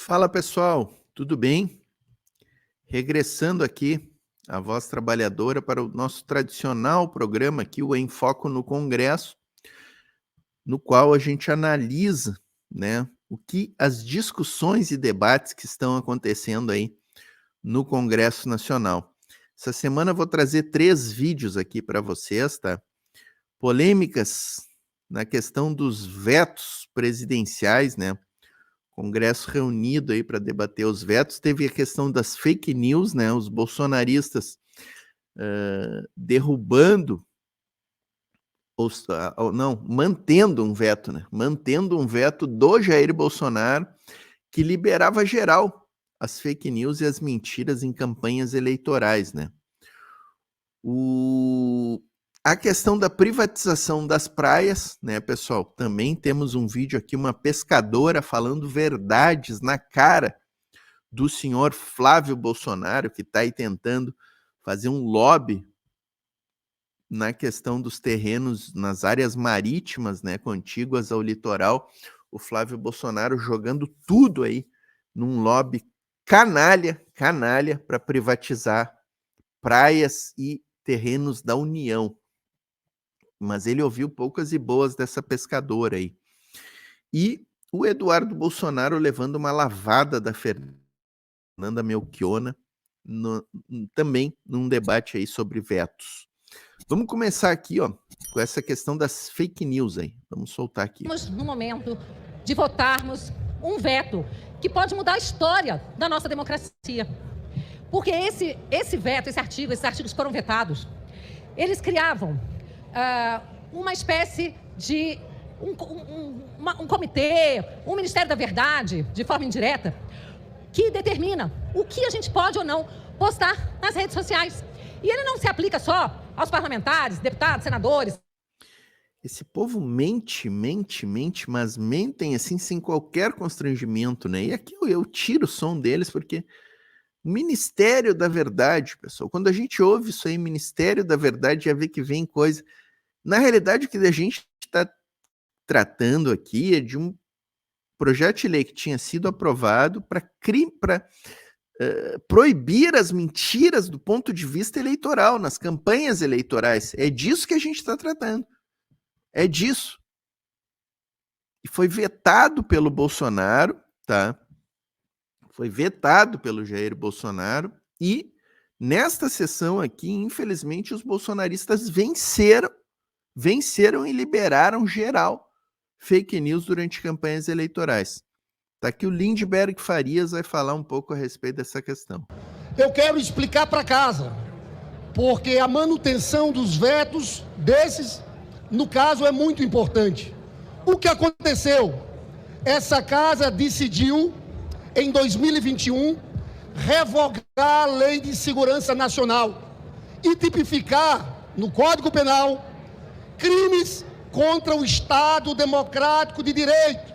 Fala pessoal, tudo bem? Regressando aqui a Voz Trabalhadora para o nosso tradicional programa aqui, o Em Foco no Congresso, no qual a gente analisa, né, o que as discussões e debates que estão acontecendo aí no Congresso Nacional. Essa semana eu vou trazer 3 vídeos aqui para vocês, tá? Polêmicas na questão dos vetos presidenciais, né? Congresso reunido aí para debater os vetos. Teve a questão das fake news, né? Os bolsonaristas derrubando, mantendo um veto, né? Mantendo um veto do Jair Bolsonaro que liberava geral as fake news e as mentiras em campanhas eleitorais, né? A questão da privatização das praias, né, pessoal? Também temos um vídeo aqui, uma pescadora falando verdades na cara do senhor Flávio Bolsonaro, que está aí tentando fazer um lobby na questão dos terrenos nas áreas marítimas, né, contíguas ao litoral. O Flávio Bolsonaro jogando tudo aí num lobby canalha para privatizar praias e terrenos da União. Mas ele ouviu poucas e boas dessa pescadora aí. E o Eduardo Bolsonaro levando uma lavada da Fernanda Melchiona também num debate aí sobre vetos. Vamos começar aqui, ó, com essa questão das fake news aí. Vamos soltar aqui. Estamos no momento de votarmos um veto que pode mudar a história da nossa democracia. Porque esse veto, esses artigos foram vetados, eles criavam uma espécie de um comitê, um Ministério da Verdade, de forma indireta, que determina o que a gente pode ou não postar nas redes sociais. E ele não se aplica só aos parlamentares, deputados, senadores. Esse povo mente, mas mentem assim sem qualquer constrangimento, né? E aqui eu tiro o som deles porque o Ministério da Verdade, pessoal, quando a gente ouve isso aí, Ministério da Verdade, já vê que vem coisa. Na realidade, o que a gente está tratando aqui é de um projeto de lei que tinha sido aprovado para proibir as mentiras do ponto de vista eleitoral, nas campanhas eleitorais. É disso que a gente está tratando. É disso. E foi vetado pelo Bolsonaro, tá? Foi vetado pelo Jair Bolsonaro e nesta sessão aqui, infelizmente, os bolsonaristas venceram e liberaram geral fake news durante campanhas eleitorais. Tá aqui o Lindbergh Farias vai falar um pouco a respeito dessa questão. Eu quero explicar para casa, porque a manutenção dos vetos desses, no caso, é muito importante. O que aconteceu? Essa casa decidiu, em 2021, revogar a Lei de Segurança Nacional e tipificar no Código Penal crimes contra o Estado Democrático de Direito.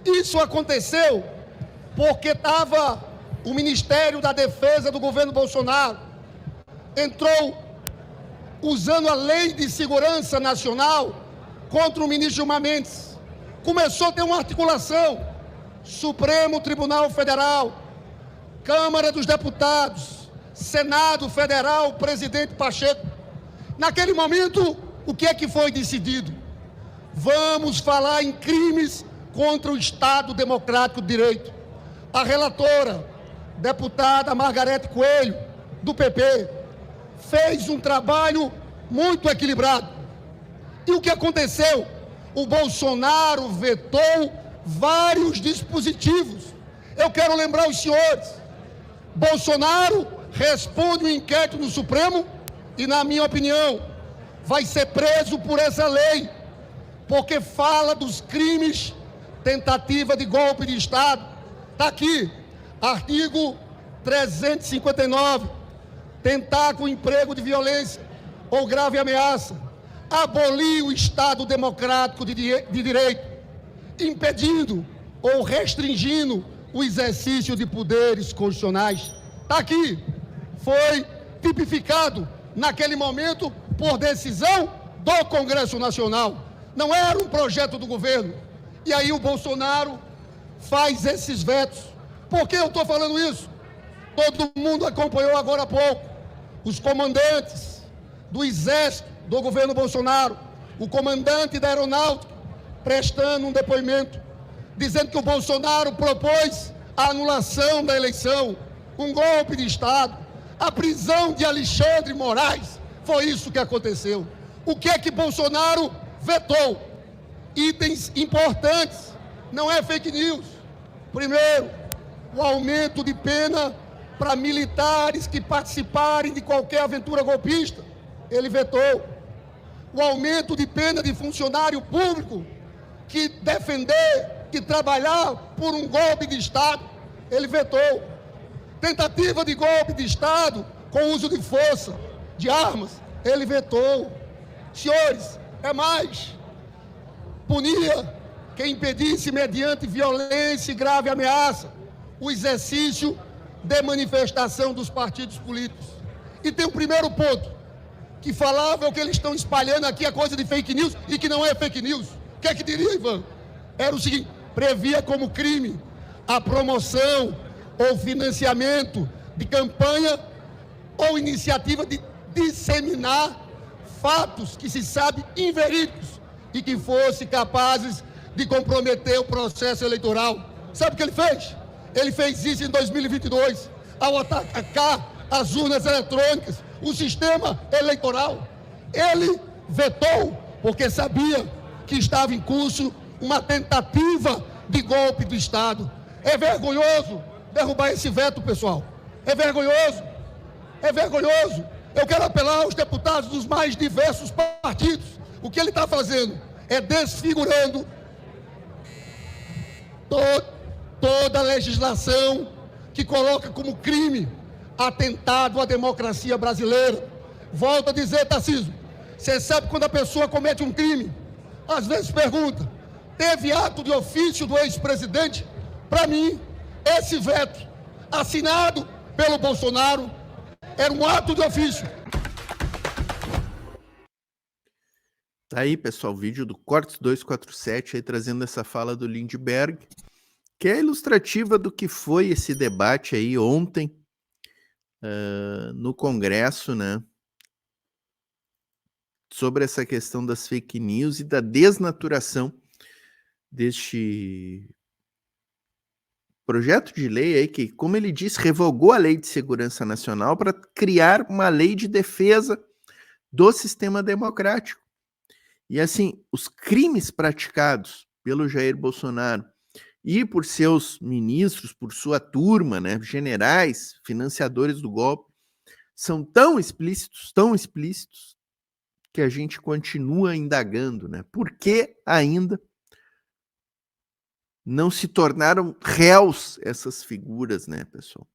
Isso aconteceu porque estava o Ministério da Defesa do governo Bolsonaro, entrou usando a Lei de Segurança Nacional contra o ministro Gilmar Mendes. Começou a ter uma articulação, Supremo Tribunal Federal, Câmara dos Deputados, Senado Federal, presidente Pacheco. Naquele momento, o que é que foi decidido? Vamos falar em crimes contra o Estado Democrático de Direito. A relatora, deputada Margarete Coelho, do PP, fez um trabalho muito equilibrado. E o que aconteceu? O Bolsonaro vetou vários dispositivos. Eu quero lembrar os senhores, Bolsonaro responde um inquérito no Supremo e, na minha opinião, vai ser preso por essa lei, porque fala dos crimes, tentativa de golpe de Estado. Está aqui, artigo 359, tentar com emprego de violência ou grave ameaça, abolir o Estado Democrático de Direito, impedindo ou restringindo o exercício de poderes constitucionais. Está aqui, foi tipificado naquele momento por decisão do Congresso Nacional. Não era um projeto do governo. E aí o Bolsonaro faz esses vetos. Por que eu estou falando isso? Todo mundo acompanhou agora há pouco os comandantes do Exército do governo Bolsonaro, o comandante da Aeronáutica, prestando um depoimento, dizendo que o Bolsonaro propôs a anulação da eleição, um golpe de Estado, a prisão de Alexandre Moraes. Foi isso que aconteceu. O que é que Bolsonaro vetou? Itens importantes, não é fake news. Primeiro, o aumento de pena para militares que participarem de qualquer aventura golpista, ele vetou. O aumento de pena de funcionário público que defender, que trabalhar por um golpe de Estado, ele vetou. Tentativa de golpe de Estado com uso de força, de armas, ele vetou. Senhores, é mais. Punia quem impedisse, mediante violência e grave ameaça, o exercício de manifestação dos partidos políticos. E tem um primeiro ponto, que falava o que eles estão espalhando aqui, a coisa de fake news, e que não é fake news. O que é que diria, Ivan? Era o seguinte: previa como crime a promoção ou financiamento de campanha ou iniciativa de disseminar fatos que se sabe inverídicos e que fossem capazes de comprometer o processo eleitoral. Sabe o que ele fez? Ele fez isso em 2022, ao atacar as urnas eletrônicas, o sistema eleitoral. Ele vetou porque sabia que estava em curso uma tentativa de golpe do Estado. É vergonhoso derrubar esse veto, pessoal. É vergonhoso. É vergonhoso. Eu quero apelar aos deputados dos mais diversos partidos. O que ele está fazendo é desfigurando toda a legislação que coloca como crime atentado à democracia brasileira. Volto a dizer, Tarcísio, você sabe quando a pessoa comete um crime, às vezes pergunta: teve ato de ofício do ex-presidente? Para mim, esse veto, assinado pelo Bolsonaro, era um ato de ofício. Tá aí, pessoal, o vídeo do Cortes 247 aí trazendo essa fala do Lindbergh, que é ilustrativa do que foi esse debate aí ontem no Congresso, né? Sobre essa questão das fake news e da desnaturação deste projeto de lei aí que, como ele disse, revogou a Lei de Segurança Nacional para criar uma lei de defesa do sistema democrático. E assim, os crimes praticados pelo Jair Bolsonaro e por seus ministros, por sua turma, né, generais, financiadores do golpe, são tão explícitos, que a gente continua indagando, né? Por que ainda não se tornaram réus essas figuras, né, pessoal?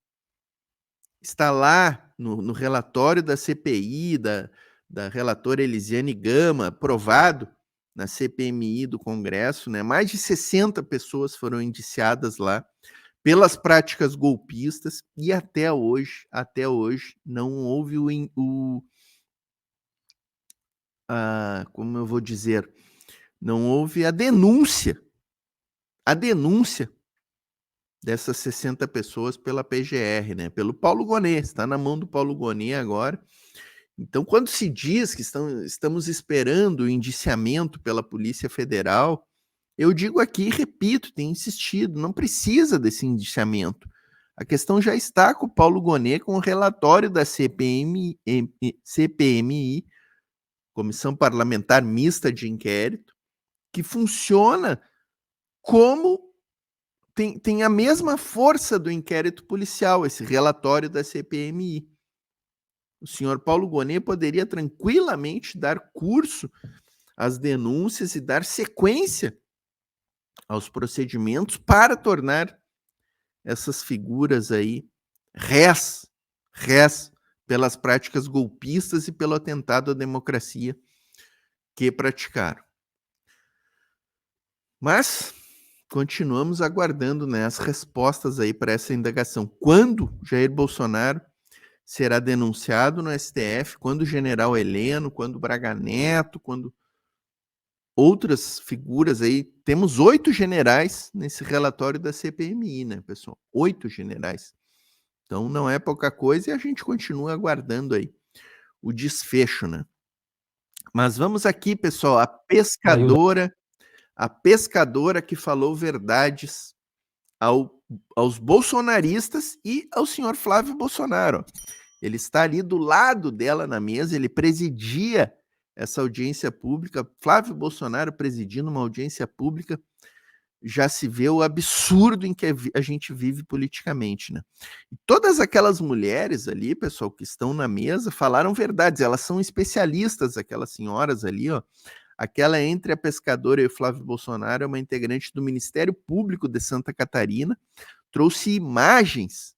Está lá no relatório da CPI, da relatora Elisiane Gama, aprovado na CPMI do Congresso, né? Mais de 60 pessoas foram indiciadas lá pelas práticas golpistas e até hoje não houve como eu vou dizer, não houve a denúncia dessas 60 pessoas pela PGR, né? Pelo Paulo Gonet, está na mão do Paulo Gonet agora. Então, quando se diz que estamos esperando o indiciamento pela Polícia Federal, eu digo aqui e repito, tenho insistido, não precisa desse indiciamento. A questão já está com o Paulo Gonet, com o relatório da CPMI, Comissão Parlamentar Mista de Inquérito, que funciona como tem a mesma força do inquérito policial, esse relatório da CPMI. O senhor Paulo Gonet poderia tranquilamente dar curso às denúncias e dar sequência aos procedimentos para tornar essas figuras aí réis pelas práticas golpistas e pelo atentado à democracia que praticaram. Mas continuamos aguardando, né, as respostas aí para essa indagação. Quando Jair Bolsonaro será denunciado no STF, quando o general Heleno, quando o Braga Neto, quando outras figuras aí. Temos 8 generais nesse relatório da CPMI, né, pessoal? 8 generais. Então não é pouca coisa e a gente continua aguardando aí o desfecho, né? Mas vamos aqui, pessoal, a pescadora que falou verdades aos bolsonaristas e ao senhor Flávio Bolsonaro. Ele está ali do lado dela na mesa, ele presidia essa audiência pública. Flávio Bolsonaro presidindo uma audiência pública, já se vê o absurdo em que a gente vive politicamente, né? E todas aquelas mulheres ali, pessoal, que estão na mesa, falaram verdades. Elas são especialistas, aquelas senhoras ali, ó. Aquela entre a pescadora e o Flávio Bolsonaro é uma integrante do Ministério Público de Santa Catarina, trouxe imagens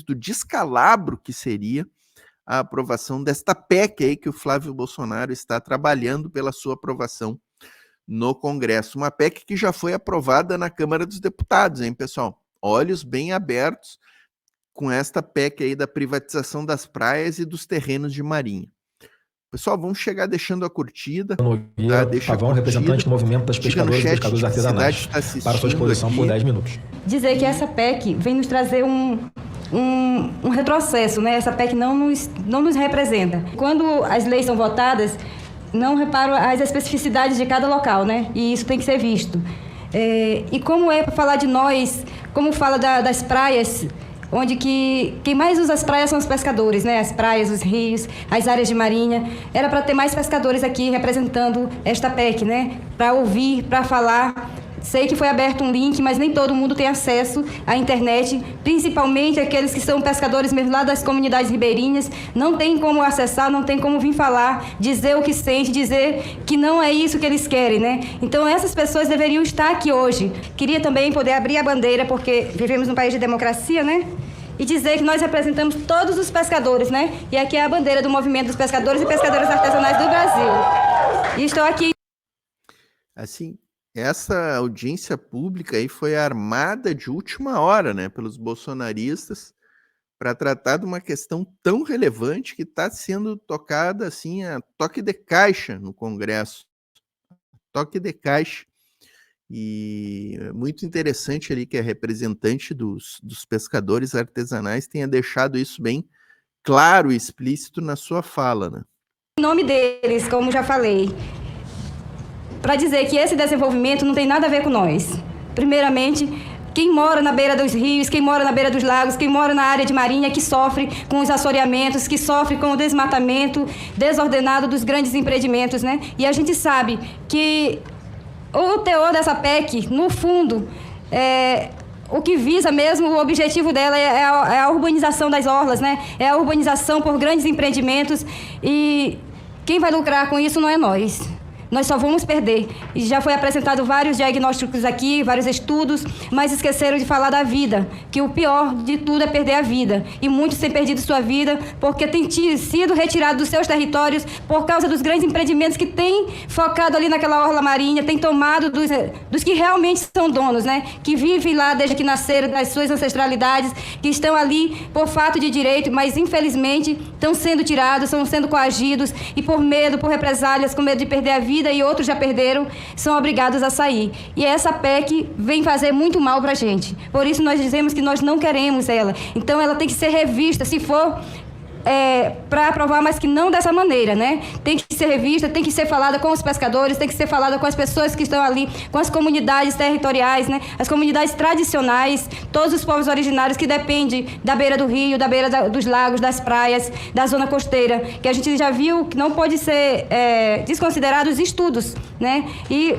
do descalabro que seria a aprovação desta PEC aí que o Flávio Bolsonaro está trabalhando pela sua aprovação no Congresso. Uma PEC que já foi aprovada na Câmara dos Deputados, hein, pessoal? Olhos bem abertos com esta PEC aí da privatização das praias e dos terrenos de marinha. Pessoal, vamos chegar deixando a curtida. Tá? Deixa Pavão, representante do movimento das pescadoras e pescadores artesanais, para sua exposição aqui por 10 minutos. Dizer que essa PEC vem nos trazer um retrocesso, né? Essa PEC não nos representa. Quando as leis são votadas, não reparo as especificidades de cada local, né? E isso tem que ser visto. E como é para falar de nós, como fala das praias, onde quem mais usa as praias são os pescadores, né? As praias, os rios, as áreas de marinha. Era para ter mais pescadores aqui representando esta PEC, né? Para ouvir, para falar. Sei que foi aberto um link, mas nem todo mundo tem acesso à internet, principalmente aqueles que são pescadores mesmo lá das comunidades ribeirinhas, não tem como acessar, não tem como vir falar, dizer o que sente, dizer que não é isso que eles querem, né? Então essas pessoas deveriam estar aqui hoje. Queria também poder abrir a bandeira, porque vivemos num país de democracia, né? E dizer que nós representamos todos os pescadores, né? E aqui é a bandeira do movimento dos pescadores e pescadoras artesanais do Brasil. E estou aqui. Assim, essa audiência pública aí foi armada de última hora, né, pelos bolsonaristas, para tratar de uma questão tão relevante que está sendo tocada assim a toque de caixa no Congresso. Toque de caixa. E é muito interessante ali que a representante dos pescadores artesanais tenha deixado isso bem claro e explícito na sua fala, né? Em nome deles, como já falei, para dizer que esse desenvolvimento não tem nada a ver com nós. Primeiramente, quem mora na beira dos rios, quem mora na beira dos lagos, quem mora na área de marinha, que sofre com os assoreamentos, que sofre com o desmatamento desordenado dos grandes empreendimentos, né? E a gente sabe que o teor dessa PEC, no fundo, o que visa mesmo, o objetivo dela é a urbanização das orlas, né? É a urbanização por grandes empreendimentos e quem vai lucrar com isso não é nós. Nós só vamos perder. E já foi apresentado vários diagnósticos aqui, vários estudos, mas esqueceram de falar da vida, que o pior de tudo é perder a vida. E muitos têm perdido sua vida porque têm sido retirados dos seus territórios por causa dos grandes empreendimentos que têm focado ali naquela orla marinha, têm tomado dos que realmente são donos, né? Que vivem lá desde que nasceram, das suas ancestralidades, que estão ali por fato de direito, mas infelizmente estão sendo tirados, estão sendo coagidos e por medo, por represálias, com medo de perder a vida, e outros já perderam, são obrigados a sair. E essa PEC vem fazer muito mal para a gente. Por isso nós dizemos que nós não queremos ela. Então ela tem que ser revista, se for para aprovar, mas que não dessa maneira, né? Tem que ser revista, tem que ser falada com os pescadores, tem que ser falada com as pessoas que estão ali, com as comunidades territoriais, né? As comunidades tradicionais, todos os povos originários que dependem da beira do rio, da beira dos lagos, das praias, da zona costeira, que a gente já viu que não pode ser desconsiderado os estudos, né? E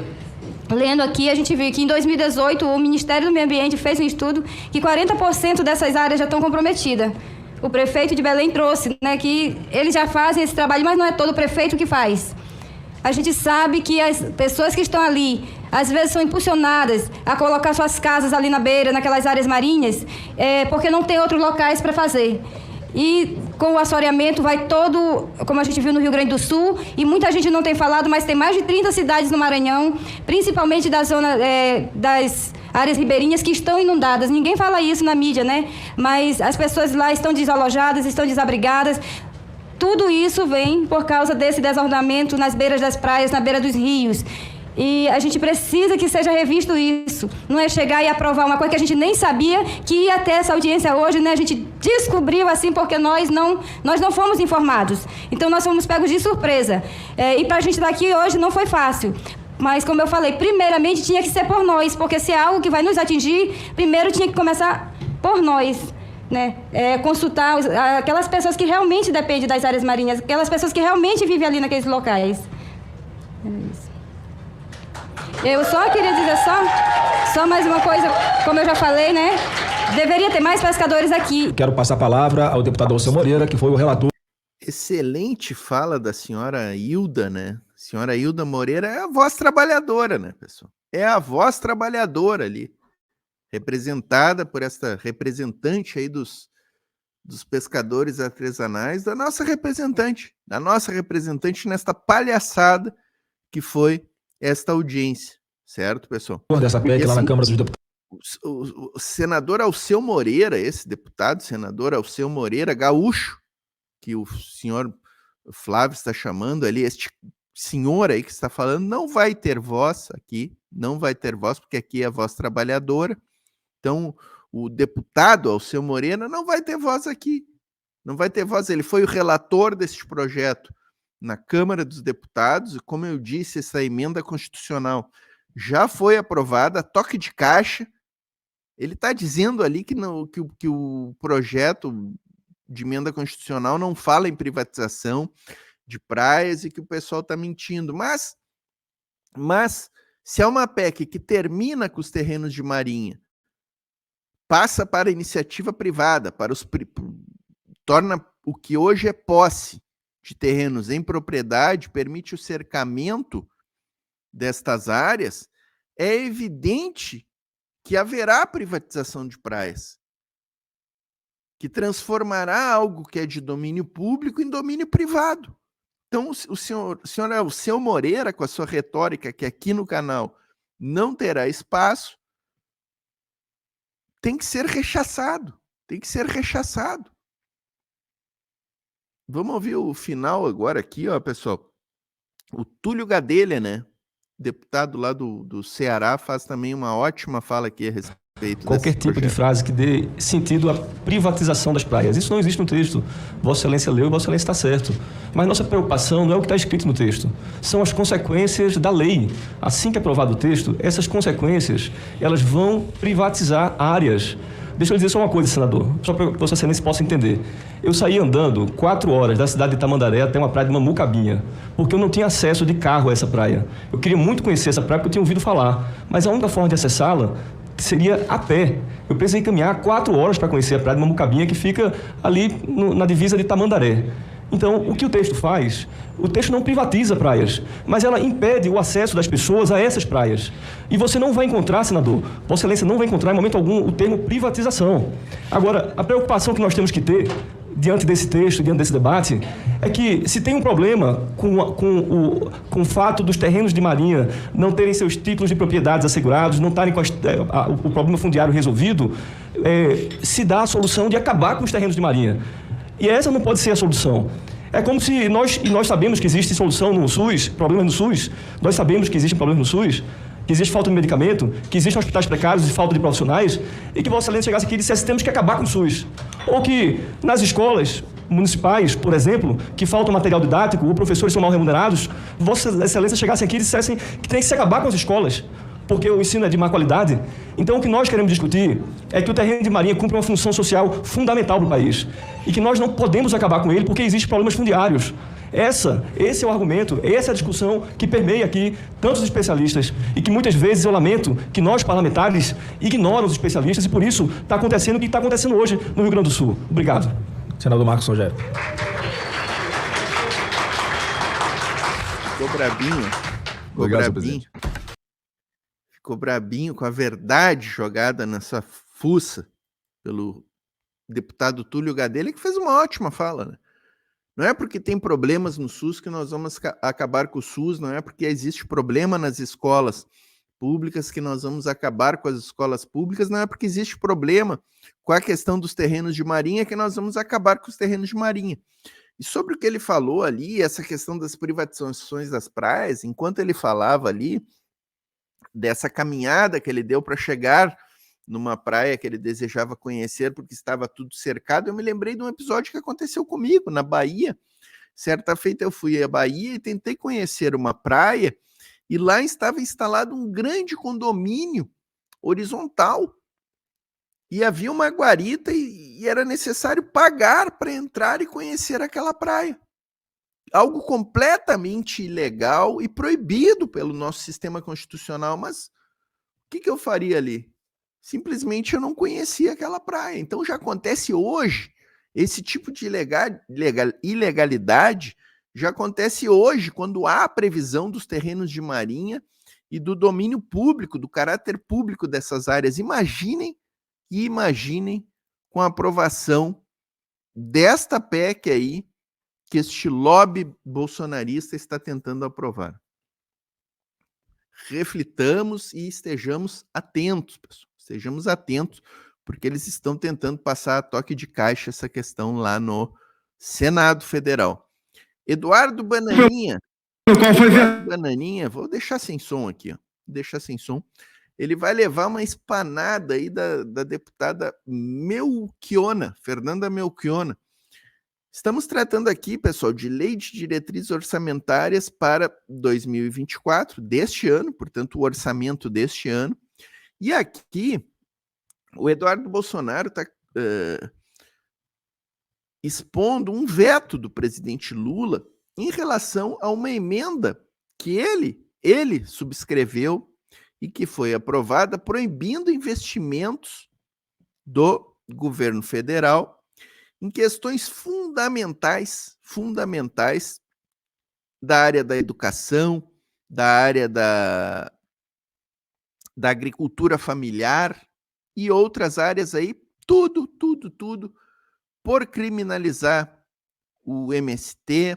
lendo aqui, a gente viu que em 2018 o Ministério do Meio Ambiente fez um estudo que 40% dessas áreas já estão comprometidas. O prefeito de Belém trouxe, né, que eles já fazem esse trabalho, mas não é todo o prefeito que faz. A gente sabe que as pessoas que estão ali, às vezes são impulsionadas a colocar suas casas ali na beira, naquelas áreas marinhas, porque não tem outros locais para fazer. E com o assoreamento vai todo, como a gente viu no Rio Grande do Sul, e muita gente não tem falado, mas tem mais de 30 cidades no Maranhão, principalmente da zona das áreas ribeirinhas que estão inundadas. Ninguém fala isso na mídia, né? Mas as pessoas lá estão desalojadas, estão desabrigadas. tudo isso vem por causa desse desordenamento nas beiras das praias, na beira dos rios. E a gente precisa que seja revisto isso. Não é chegar e aprovar uma coisa que a gente nem sabia que ia ter essa audiência hoje, né? A gente descobriu assim porque nós não fomos informados. Então nós fomos pegos de surpresa. E para a gente estar aqui hoje não foi fácil. Mas, como eu falei, primeiramente tinha que ser por nós, porque se é algo que vai nos atingir, primeiro tinha que começar por nós, né? Consultar aquelas pessoas que realmente dependem das áreas marinhas, aquelas pessoas que realmente vivem ali naqueles locais. É isso. Eu só queria dizer só mais uma coisa, como eu já falei, né? Deveria ter mais pescadores aqui. Quero passar a palavra ao deputado Alceu Moreira, que foi o relator. Excelente fala da senhora Hilda, né? Senhora Hilda Moreira é a voz trabalhadora, né, pessoal? É a voz trabalhadora ali, representada por esta representante aí dos pescadores artesanais, da nossa representante nesta palhaçada que foi esta audiência, certo, pessoal? Dessa PEC lá na Câmara dos Deputados. O senador Alceu Moreira, esse deputado, senador Alceu Moreira, gaúcho, que o senhor Flávio está chamando ali, este senhor aí que está falando, não vai ter voz aqui, não vai ter voz, porque aqui é a voz trabalhadora. Então, o deputado Alceu Moreira não vai ter voz aqui, não vai ter voz. Ele foi o relator deste projeto na Câmara dos Deputados, e como eu disse, essa emenda constitucional já foi aprovada, toque de caixa. Ele está dizendo ali que o projeto de emenda constitucional não fala em privatização de praias e que o pessoal está mentindo. Mas se é uma PEC que termina com os terrenos de marinha, passa para a iniciativa privada, torna o que hoje é posse de terrenos em propriedade, permite o cercamento destas áreas, é evidente que haverá privatização de praias, que transformará algo que é de domínio público em domínio privado. Então, o senhor Alceu Moreira, com a sua retórica, que aqui no canal não terá espaço, tem que ser rechaçado. Tem que ser rechaçado. Vamos ouvir o final agora aqui, ó, pessoal. O Túlio Gadelha, né? Deputado lá do Ceará, faz também uma ótima fala aqui a respeito. Qualquer tipo de frase que dê sentido à privatização das praias. Isso não existe no texto. Vossa Excelência leu e Vossa Excelência está certo. Mas nossa preocupação não é o que está escrito no texto. São as consequências da lei. Assim que é aprovado o texto, essas consequências, elas vão privatizar áreas. Deixa eu dizer só uma coisa, senador, só para que Vossa Excelência possa entender. Eu saí andando 4 horas da cidade de Tamandaré até uma praia de Mamucabinha, porque eu não tinha acesso de carro a essa praia. Eu queria muito conhecer essa praia porque eu tinha ouvido falar, mas a única forma de acessá-la seria a pé. Eu precisei caminhar 4 horas para conhecer a praia de Mamucabinha, que fica ali na divisa de Tamandaré. Então, o que o texto faz? O texto não privatiza praias, mas ela impede o acesso das pessoas a essas praias. E você não vai encontrar, senador, Vossa Excelência não vai encontrar em momento algum o termo privatização. Agora, a preocupação que nós temos que ter diante desse texto, diante desse debate, é que se tem um problema com o fato dos terrenos de marinha não terem seus títulos de propriedades assegurados, não estarem com o problema fundiário resolvido, se dá a solução de acabar com os terrenos de marinha. E essa não pode ser a solução. É como se nós sabemos que existe solução no SUS, problemas no SUS, nós sabemos que existe problema no SUS, que existe falta de medicamento, que existem hospitais precários e falta de profissionais, e que Vossa Excelência chegasse aqui e dissesse temos que acabar com o SUS. Ou que nas escolas municipais, por exemplo, que falta material didático, ou professores são mal remunerados, Vossa Excelência chegasse aqui e dissessem que tem que se acabar com as escolas, porque o ensino é de má qualidade. Então, o que nós queremos discutir é que o terreno de marinha cumpre uma função social fundamental para o país e que nós não podemos acabar com ele porque existem problemas fundiários. Esse é o argumento, essa é a discussão que permeia aqui tantos especialistas e que muitas vezes eu lamento que nós, parlamentares, ignoram os especialistas e por isso está acontecendo o que está acontecendo hoje no Rio Grande do Sul. Obrigado. Senador Marcos Rogério. Ficou brabinho. Obrigado, presidente. Ficou brabinho com a verdade jogada nessa fuça pelo deputado Túlio Gadelha, que fez uma ótima fala, né? Não é porque tem problemas no SUS que nós vamos acabar com o SUS, não é porque existe problema nas escolas públicas que nós vamos acabar com as escolas públicas, não é porque existe problema com a questão dos terrenos de marinha que nós vamos acabar com os terrenos de marinha. E sobre o que ele falou ali, essa questão das privatizações das praias, enquanto ele falava ali dessa caminhada que ele deu para chegar numa praia que ele desejava conhecer porque estava tudo cercado, eu me lembrei de um episódio que aconteceu comigo na Bahia. Certa feita eu fui à Bahia e tentei conhecer uma praia e lá estava instalado um grande condomínio horizontal e havia uma guarita e era necessário pagar para entrar e conhecer aquela praia. Algo completamente ilegal e proibido pelo nosso sistema constitucional, mas o que eu faria ali? Simplesmente eu não conhecia aquela praia. Então já acontece hoje, esse tipo de ilegalidade já acontece hoje, quando há a previsão dos terrenos de marinha e do domínio público, do caráter público dessas áreas. Imaginem com a aprovação desta PEC aí, que este lobby bolsonarista está tentando aprovar. Reflitamos e estejamos atentos, pessoal. Estejamos atentos, porque eles estão tentando passar a toque de caixa essa questão lá no Senado Federal. Eduardo Bananinha. Vou deixar sem som aqui, ó. Deixar sem som. Ele vai levar uma espanada aí da deputada Melchiona, Fernanda Melchiona. Estamos tratando aqui, pessoal, de lei de diretrizes orçamentárias para 2024, deste ano, portanto, o orçamento deste ano. E aqui, o Eduardo Bolsonaro está expondo um veto do presidente Lula em relação a uma emenda que ele subscreveu e que foi aprovada, proibindo investimentos do governo federal em questões fundamentais da área da educação, da área da agricultura familiar e outras áreas aí, tudo por criminalizar o MST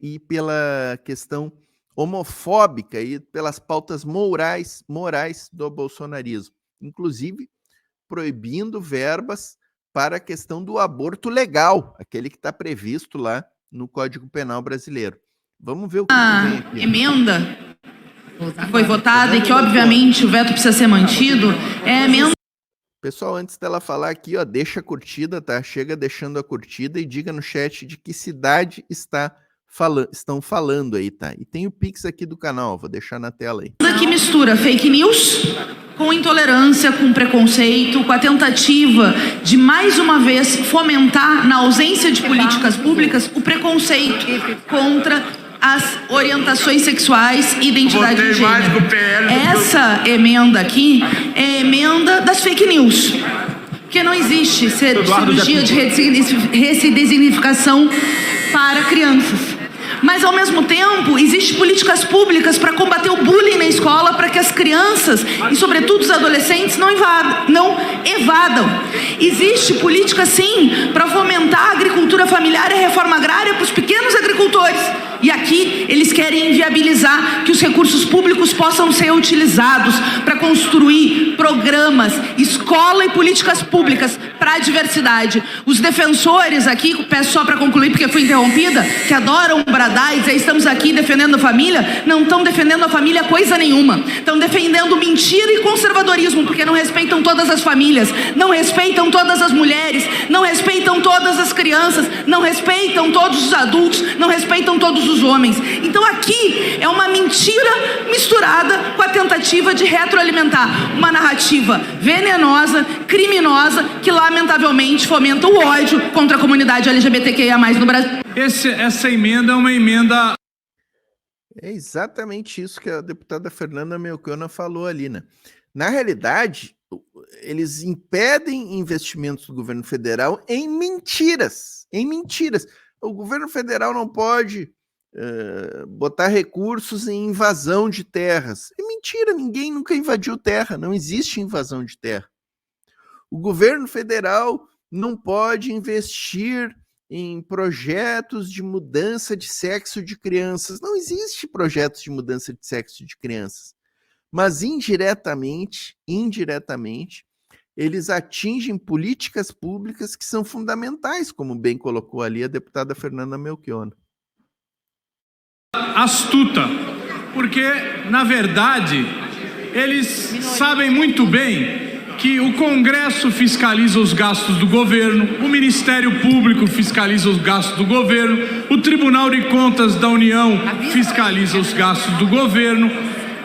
e pela questão homofóbica e pelas pautas morais do bolsonarismo, inclusive proibindo verbas para a questão do aborto legal, aquele que está previsto lá no Código Penal brasileiro. Vamos ver o que vem aqui. A emenda que foi votada e que, obviamente, o veto precisa ser mantido é a emenda... Pessoal, antes dela falar aqui, ó, deixa a curtida, tá? Chega deixando a curtida e diga no chat de que cidade estão falando aí, tá? E tem o Pix aqui do canal, vou deixar na tela aí. Que mistura fake news com intolerância, com preconceito, com a tentativa de, mais uma vez, fomentar, na ausência de políticas públicas, o preconceito contra as orientações sexuais e identidade de gênero. Essa emenda aqui é a emenda das fake news. Porque não existe cirurgia de ressignificação para crianças. Mas, ao mesmo tempo, existem políticas públicas para combater o bullying na escola, para que as crianças, e sobretudo os adolescentes, não evadam. Existe política, sim, para fomentar a agricultura familiar e a reforma agrária para os pequenos agricultores. E aqui eles querem inviabilizar que os recursos públicos possam ser utilizados para construir programas, escola e políticas públicas para a diversidade. Os defensores aqui, peço só para concluir porque fui interrompida, que adoram bradar e dizer estamos aqui defendendo a família, não estão defendendo a família coisa nenhuma. Estão defendendo mentira e conservadorismo, porque não respeitam todas as famílias, não respeitam todas as mulheres, não respeitam todas as crianças, não respeitam todos os adultos, não respeitam todos os homens. Então aqui é uma mentira misturada com a tentativa de retroalimentar uma narrativa venenosa, criminosa, que lamentavelmente fomenta o ódio contra a comunidade LGBTQIA+ no Brasil. Essa emenda é uma emenda... É exatamente isso que a deputada Fernanda Melchiona falou ali, né? Na realidade, eles impedem investimentos do governo federal em mentiras. O governo federal não pode botar recursos em invasão de terras. É mentira, ninguém nunca invadiu terra, não existe invasão de terra. O governo federal não pode investir em projetos de mudança de sexo de crianças. Não existe projetos de mudança de sexo de crianças. Mas indiretamente, eles atingem políticas públicas que são fundamentais, como bem colocou ali a deputada Fernanda Melchiona. Astuta, porque, na verdade, eles sabem muito bem que o Congresso fiscaliza os gastos do governo, o Ministério Público fiscaliza os gastos do governo, o Tribunal de Contas da União fiscaliza os gastos do governo,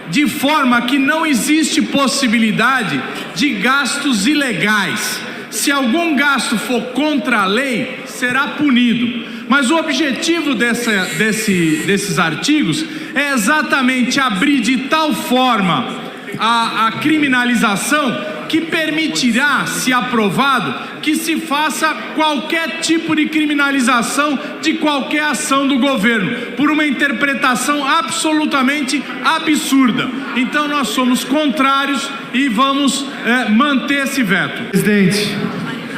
de forma que não existe possibilidade de gastos ilegais. Se algum gasto for contra a lei, será punido. Mas o objetivo desses artigos é exatamente abrir de tal forma a criminalização que permitirá, se aprovado, que se faça qualquer tipo de criminalização de qualquer ação do governo, por uma interpretação absolutamente absurda. Então nós somos contrários e vamos manter esse veto. Presidente,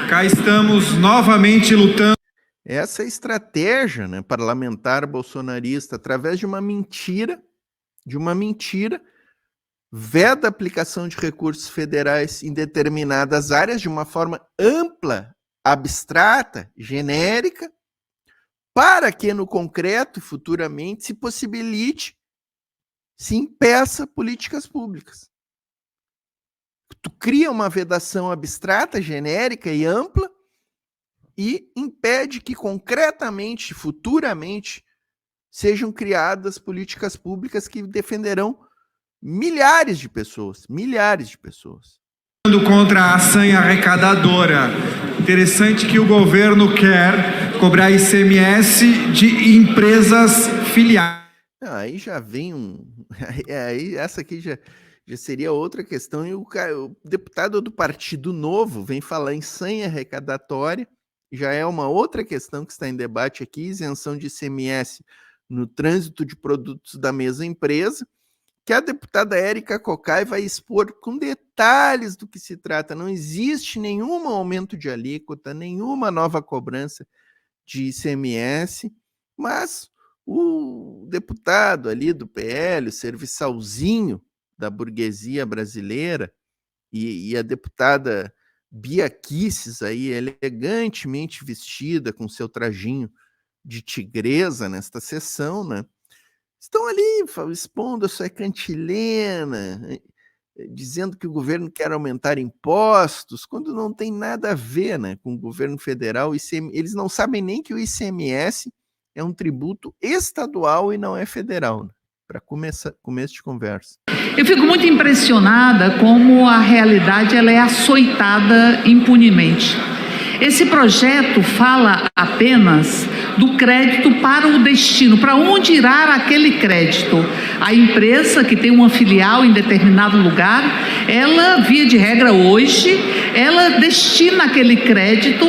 cá estamos novamente lutando. Essa é a estratégia, né, parlamentar bolsonarista, através de uma mentira, veda a aplicação de recursos federais em determinadas áreas de uma forma ampla, abstrata, genérica, para que no concreto, futuramente, se possibilite, se impeça políticas públicas. Tu cria uma vedação abstrata, genérica e ampla e impede que concretamente, futuramente, sejam criadas políticas públicas que defenderão milhares de pessoas. Contra a sanha arrecadadora. Interessante que o governo quer cobrar ICMS de empresas filiais. Aí já vem aí essa aqui já seria outra questão. E o deputado do Partido Novo vem falar em sanha arrecadatória. Já é uma outra questão que está em debate aqui, isenção de ICMS no trânsito de produtos da mesma empresa, que a deputada Érica Cocai vai expor com detalhes do que se trata. Não existe nenhum aumento de alíquota, nenhuma nova cobrança de ICMS, mas o deputado ali do PL, o serviçalzinho da burguesia brasileira, e a deputada Bia Kicis, aí, elegantemente vestida com seu trajinho de tigresa nesta sessão, né? Estão ali expondo a sua cantilena, dizendo que o governo quer aumentar impostos, quando não tem nada a ver, né, com o governo federal. Eles não sabem nem que o ICMS é um tributo estadual e não é federal, né, para começo de conversa. Eu fico muito impressionada como a realidade ela é açoitada impunemente. Esse projeto fala apenas do crédito para o destino, para onde irá aquele crédito. A empresa que tem uma filial em determinado lugar, ela, via de regra hoje, ela destina aquele crédito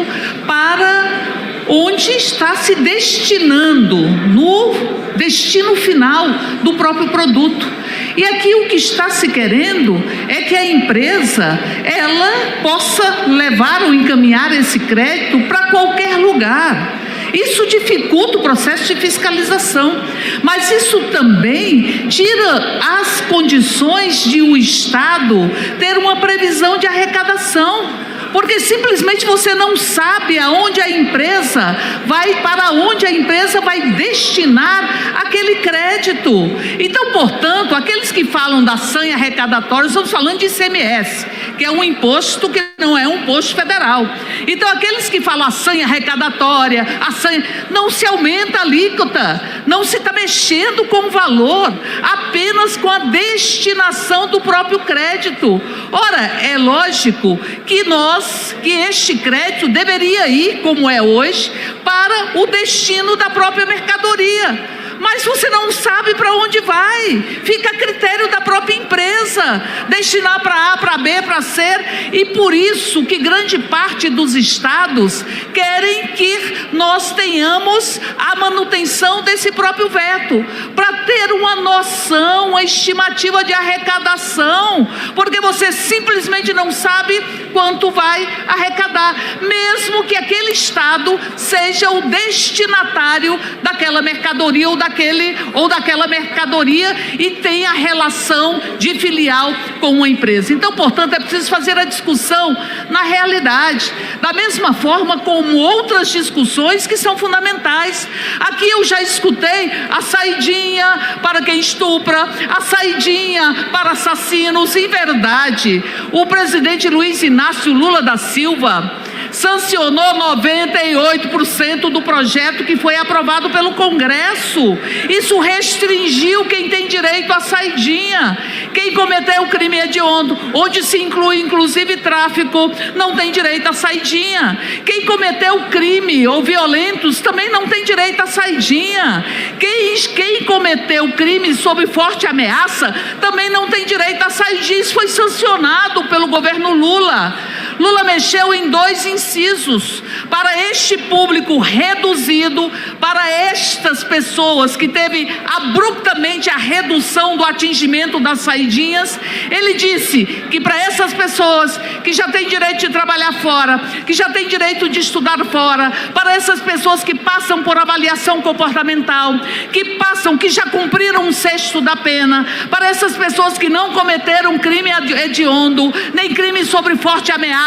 para onde está se destinando, no destino final do próprio produto. E aqui o que está se querendo é que a empresa, ela possa levar ou encaminhar esse crédito para qualquer lugar. Isso dificulta o processo de fiscalização, mas isso também tira as condições de o Estado ter uma previsão de arrecadação. Porque simplesmente você não sabe aonde a empresa vai, para onde a empresa vai destinar aquele crédito. Então, portanto, aqueles que falam da sanha arrecadatória, estamos falando de ICMS, que é um imposto que não é um imposto federal. Então, aqueles que falam a sanha arrecadatória, não se aumenta a alíquota, não se está mexendo com o valor, apenas com a destinação do próprio crédito. Ora, é lógico que este crédito deveria ir, como é hoje, para o destino da própria mercadoria. Mas você não sabe para onde vai, fica a critério da própria empresa, destinar para A, para B, para C, e por isso que grande parte dos estados querem que nós tenhamos a manutenção desse próprio veto, para ter uma noção, uma estimativa de arrecadação, porque você simplesmente não sabe quanto vai arrecadar, mesmo que aquele estado seja o destinatário daquela mercadoria ou daquele daquele ou daquela mercadoria e tem a relação de filial com uma empresa. Então, portanto, é preciso fazer a discussão na realidade, da mesma forma como outras discussões que são fundamentais. Aqui eu já escutei a saidinha para quem estupra, a saidinha para assassinos. Em verdade, o presidente Luiz Inácio Lula da Silva sancionou 98% do projeto que foi aprovado pelo Congresso. Isso restringiu quem tem direito à saidinha. Quem cometeu o crime hediondo, onde se inclui inclusive tráfico, não tem direito à saidinha. Quem cometeu crime ou violentos também não tem direito à saidinha. Quem cometeu crime sob forte ameaça também não tem direito à saidinha. Isso foi sancionado pelo governo Lula. Lula mexeu em 2 incisos para este público reduzido, para estas pessoas que teve abruptamente a redução do atingimento das saidinhas. Ele disse que para essas pessoas que já têm direito de trabalhar fora, que já têm direito de estudar fora, para essas pessoas que passam por avaliação comportamental, que já cumpriram 1/6 da pena, para essas pessoas que não cometeram crime hediondo, nem crime sobre forte ameaça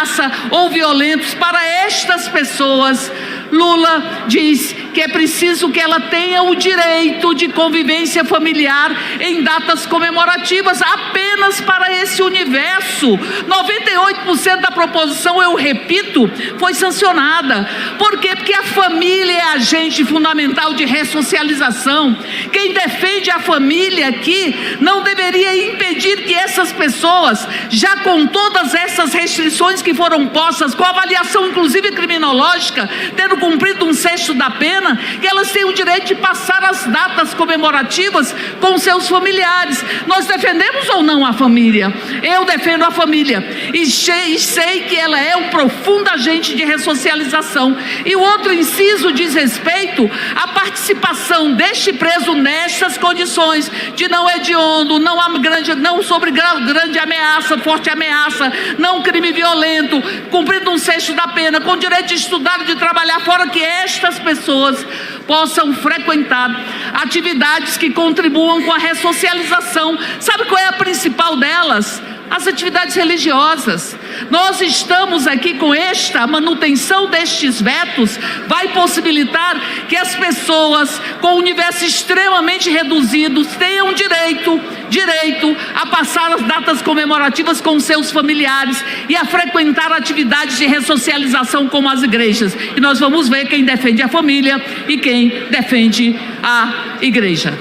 ou violentos, para estas pessoas, Lula diz que é preciso que ela tenha o direito de convivência familiar em datas comemorativas, apenas para esse universo. 98% da proposição, eu repito, foi sancionada. Por quê? Porque a família é agente fundamental de ressocialização. Quem defende a família aqui não deveria impedir que essas pessoas, já com todas essas restrições que foram postas, com avaliação inclusive criminológica, tendo cumprido 1/6 da pena, que elas têm o direito de passar as datas comemorativas com seus familiares. Nós defendemos ou não a família? Eu defendo a família e sei que ela é um profundo agente de ressocialização. E o outro inciso diz respeito à participação deste preso nessas condições de não hediondo, não sobre grande ameaça, forte ameaça, não crime violento, cumprindo 1/6 da pena, com direito de estudar e de trabalhar fora, que estas pessoas possam frequentar atividades que contribuam com a ressocialização. Sabe qual é a principal delas? As atividades religiosas. Nós estamos aqui com a manutenção destes vetos, vai possibilitar que as pessoas com um universo extremamente reduzido tenham direito a passar as datas comemorativas com seus familiares e a frequentar atividades de ressocialização como as igrejas. E nós vamos ver quem defende a família e quem defende a igreja.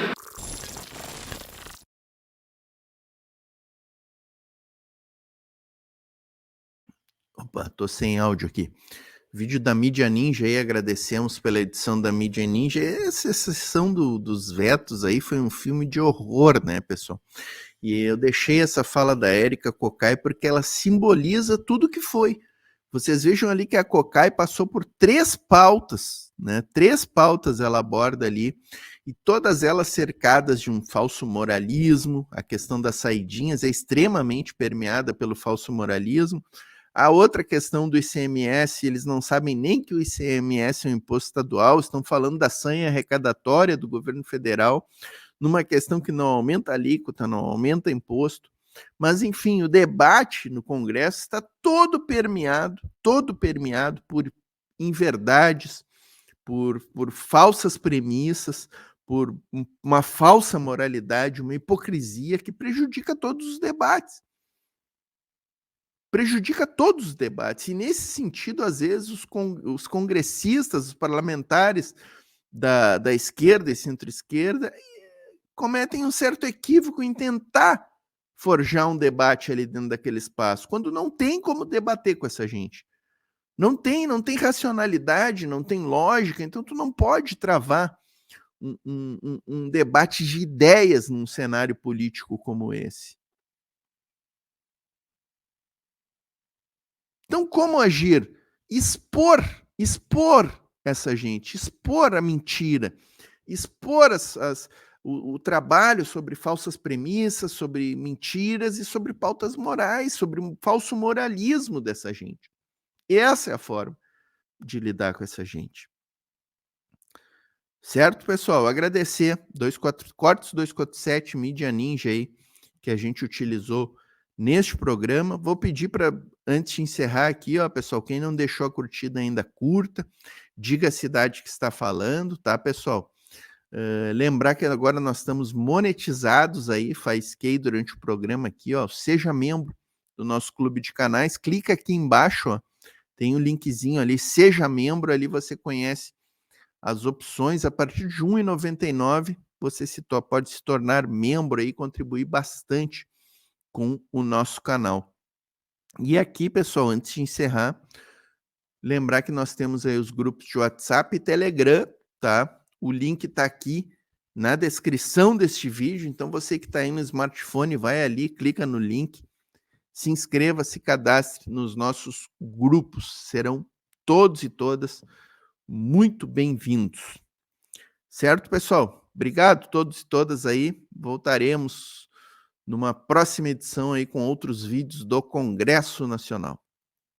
Opa, tô sem áudio aqui. Vídeo da Mídia Ninja aí, agradecemos pela edição da Mídia Ninja. Essa sessão dos vetos aí foi um filme de horror, né, pessoal? E eu deixei essa fala da Érica Cocai porque ela simboliza tudo que foi. Vocês vejam ali que a Cocai passou por 3 pautas, né? 3 pautas ela aborda ali, e todas elas cercadas de um falso moralismo. A questão das saidinhas é extremamente permeada pelo falso moralismo. A outra questão do ICMS, eles não sabem nem que o ICMS é um imposto estadual, estão falando da sanha arrecadatória do governo federal, numa questão que não aumenta a alíquota, não aumenta imposto. Mas, enfim, o debate no Congresso está todo permeado por inverdades, por falsas premissas, por uma falsa moralidade, uma hipocrisia que prejudica todos os debates. E nesse sentido, às vezes, os congressistas, os parlamentares da esquerda e centro-esquerda cometem um certo equívoco em tentar forjar um debate ali dentro daquele espaço, quando não tem como debater com essa gente. Não tem racionalidade, não tem lógica, então tu não pode travar um debate de ideias num cenário político como esse. Então, como agir? Expor essa gente, expor a mentira, expor o trabalho sobre falsas premissas, sobre mentiras e sobre pautas morais, sobre um falso moralismo dessa gente. Essa é a forma de lidar com essa gente. Certo, pessoal? Agradecer Cortes 247, Mídia Ninja aí, que a gente utilizou neste programa. Vou pedir para, antes de encerrar aqui, ó, pessoal, quem não deixou a curtida ainda, curta, diga a cidade que está falando, tá, pessoal? Lembrar que agora nós estamos monetizados aí, faisquei durante o programa aqui, ó, seja membro do nosso clube de canais, clica aqui embaixo, ó, tem um linkzinho ali, seja membro, ali você conhece as opções. A partir de R$ 1,99 você pode se tornar membro aí, contribuir bastante com o nosso canal. E aqui, pessoal, antes de encerrar, lembrar que nós temos aí os grupos de WhatsApp e Telegram, tá? O link está aqui na descrição deste vídeo, então você que está aí no smartphone, vai ali, clica no link, se inscreva, se cadastre nos nossos grupos, serão todos e todas muito bem-vindos. Certo, pessoal? Obrigado todos e todas aí, voltaremos numa próxima edição aí com outros vídeos do Congresso Nacional.